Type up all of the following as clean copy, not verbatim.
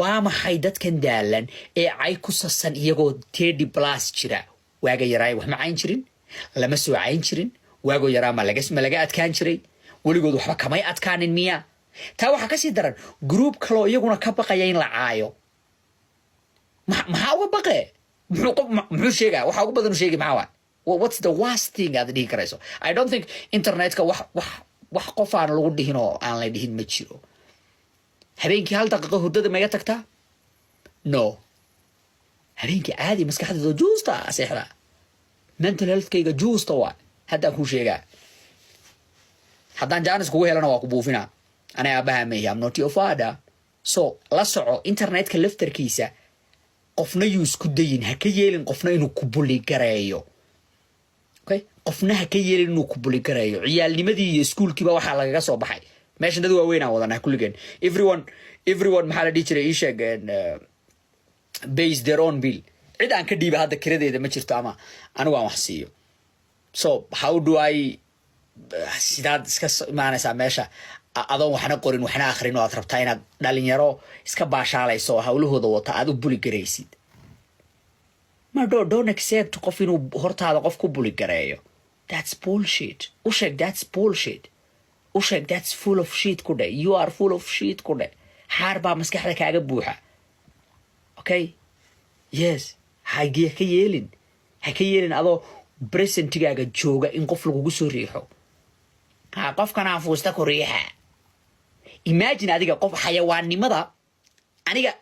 وما حيدت كان دالن عايكو سسن إيجو تيدي بلاس جرا واجا يراي وهم عين شرين لما سو عين شرين واجو يرا ما لقى أتكان شري ولقوا وحبا كماي أتكان المياه تاو حكاسي درن جروب كلو يجونا كبقى يين لعايو ما هو بقى محو شيء وحاجة بدنا شيء معاه what's the worst thing هذا دي كريسو I don't think internet wax qof aan lagu dhihin oo aan la dhihin ma jiro habeenkii hal daqiiqo hurdada ma iga tagtaa no habeenkii caadi maskaxdayda juusta seexda mental health-kayga juusta waa haddaan kuu sheegaa haddaan jaanis kugu helana waa ku buufinaa anay aabaha meehi am not your father so la soco internetka laftarkiisa qofna yuu isku dayin ha ka yeelin qofna inuu ku buli gareeyo okay qofna ha ka yeelin inuu ku buli gareeyo ciyaalnimadii iyo iskuulkiiba waxaa lagaga soo baxay meesha dad waaweyn aan wadanaa kulligeen everyone maxaa la dhihi jiray ii sheeg base their own bill cid aan ka dhiiba hadda kiradeeda ma jirto ama anigu aan wax siiyo so how do I sidaad iska imaanaysaa meesha adoon waxna qorin waxna akhrin oo aad rabtaa inaad dhalinyaro iska baashaalayso hawlahooda wata aad u buli garaysid ma don't accept qof inuu hortaada qof ku buli gareeyo that's bullshit u sheeg that's bullshit u sheeg that's full of shit ku dhe you are full of shit ku dhe xaar baa maskaxda kaaga buuxa okay yes ha ka yeelin adoo presentigaaga jooga in qof lagugu soo riixo qofkan aan fuusta ku riixa imagine adiga qof xayawaannimada aniga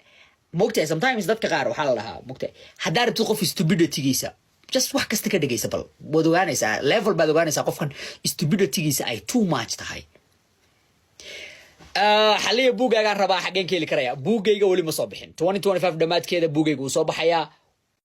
mogtahay sometimes dadka qaar waxaa la dhahaa mogtahay haddaa rabtid qof stupiditygiisa just wax kasta ka dhegaysa bal waad ogaanaysaa level baad ogaanaysaa qofkan stupiditygiisa ay too much tahay xaliya buugaagaan rabaa xaggeen ka heli karaya buugayga weli ma soo bixin 2025 dhammaadkeeda buugayga uu soo baxayaa